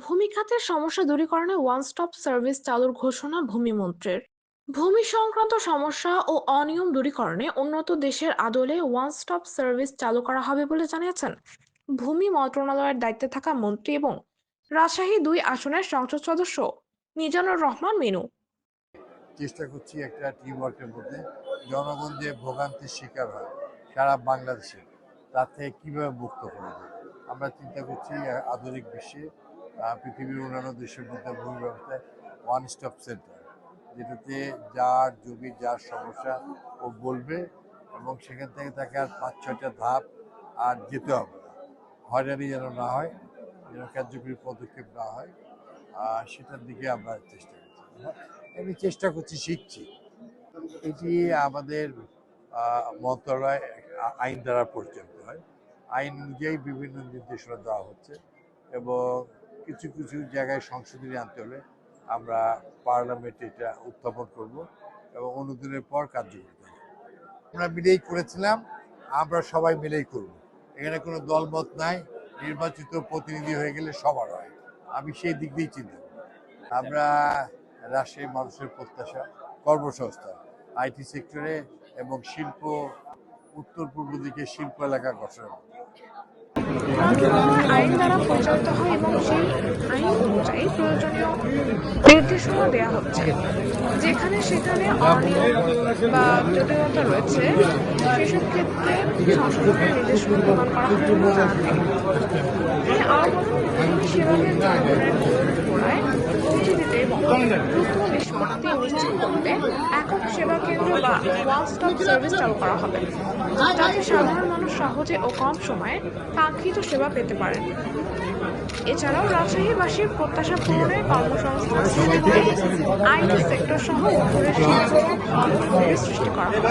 ভূমি খাতের সমস্যা দূরীকরণে ওয়ান স্টপ সার্ভিস চালুর ঘোষণা ভূমিমন্ত্রীর। ভূমি সংক্রান্ত সমস্যা ও অনিয়ম দূরীকরণে উন্নত দেশের আদলে ওয়ান স্টপ সার্ভিস চালু করা হবে বলে জানিয়েছেন ভূমি মন্ত্রণালয়ের দায়িত্বে থাকা মন্ত্রী এবং রাজশাহী ২ আসনের সংসদ সদস্য মিজানুর রহমান মিনু। চেষ্টা করছি একটা টিম ওয়ার্কের মধ্যে জনগণ যে ভোগান্তির শিকার হয় সারা বাংলাদেশে তার থেকে কীভাবে মুক্ত করা যায়। আমরা চিন্তা করছি আধুনিক বিশ্বে পৃথিবীর অন্যান্য দেশের মধ্যে ভূমি ব্যবস্থায় ওয়ান স্টপ সেন্টার, যেটাতে যার জমি যার সমস্যা ও বলবে এবং সেখান থেকে তাকে আর ৫-৬টা ধাপ আর যেতে হবে না, হয়রানি যেন না হয়, যেন কার্যকরী পদক্ষেপ না হয়, সেটার দিকে আমরা চেষ্টা করছি। আমি চেষ্টা করছি, শিখছি। এটি আমাদের মন্ত্রণালয় আইন দ্বারা পরিচালিত হয়। আইন অনুযায়ী বিভিন্ন নির্দেশনা দেওয়া হচ্ছে এবং কিছু কিছু জায়গায় সংশোধনী আনতে হলে আমরা পার্লামেন্টে এটা উত্থাপন করব এবং অনুমোদনের পর কার্যকর করব। আমরা মিলেই করেছিলাম, আমরা সবাই মিলেই করব। এখানে কোনো দলমত নাই, নির্বাচিত প্রতিনিধি হয়ে গেলে সবার হয়। আমি সেই দিক দিয়েই চিন্তা করি। আমরা রাজশাহী মানুষের প্রত্যাশা কর্মসংস্থান, আইটি সেক্টরে এবং শিল্প, উত্তর পূর্ব দিকে শিল্প এলাকা গঠন। আইন দ্বারা পরিচালিত হয় এবং সেই আইন অনুযায়ী প্রয়োজনীয় নির্দেশনা দেওয়া হচ্ছে। যেখানে সেখানে অনিয়ম বা জটিলতা রয়েছে সেসব ক্ষেত্রে সংশোধনের নির্দেশনা প্রদান করা হবে বলে জানান তিনি। তিনি আরও বলেন, সেভাবে জনগণের গোড়ায় পৌঁছে দিতে এবং দ্রুত নিষ্পত্তি নিশ্চিত করতে একক সেবা কেন্দ্র বা ওয়ান স্টপ সার্ভিস চালু করা হবে, যাতে সাধারণ মানুষ সহজে ও কম সময়ে কাঙ্ক্ষিত সেবা পেতে পারেন। এছাড়াও রাজশাহীবাসীর প্রত্যাশা পূরণে কর্মসংস্থান সৃষ্টি করে আইটি সেক্টর সহ উত্তরের শিল্প সৃষ্টি করা হবে।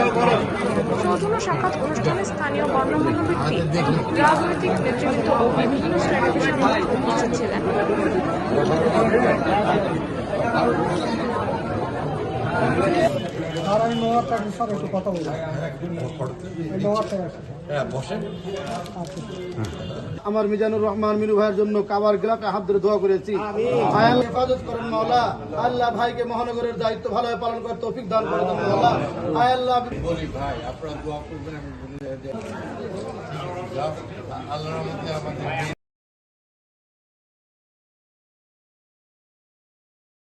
সৌজন্য সাক্ষাৎ অনুষ্ঠানে স্থানীয় গণ্যমান্য ব্যক্তি, রাজনৈতিক নেতৃবৃন্দ ও বিভিন্ন শ্রেণী পেশার মানুষ উপস্থিত ছিলেন। আর আমি নোয়ারটার সাথে একটু কথা বলবো। আমার মিজানুর রহমান মিনু ভাইয়ের জন্য কাবার গ্লাপে হাত ধরে দোয়া করেছি। হেফাজত করেন মাওলা। আল্লাহ ভাইকে মহানগরের দায়িত্ব ভালোভাবে পালন করার তৌফিক দান করে দেন মাওলা। আল্লাহ বলি ভাই, আপনারা দোয়া করবেন, আমি বলে আল্লাহর রহমতে আমাদের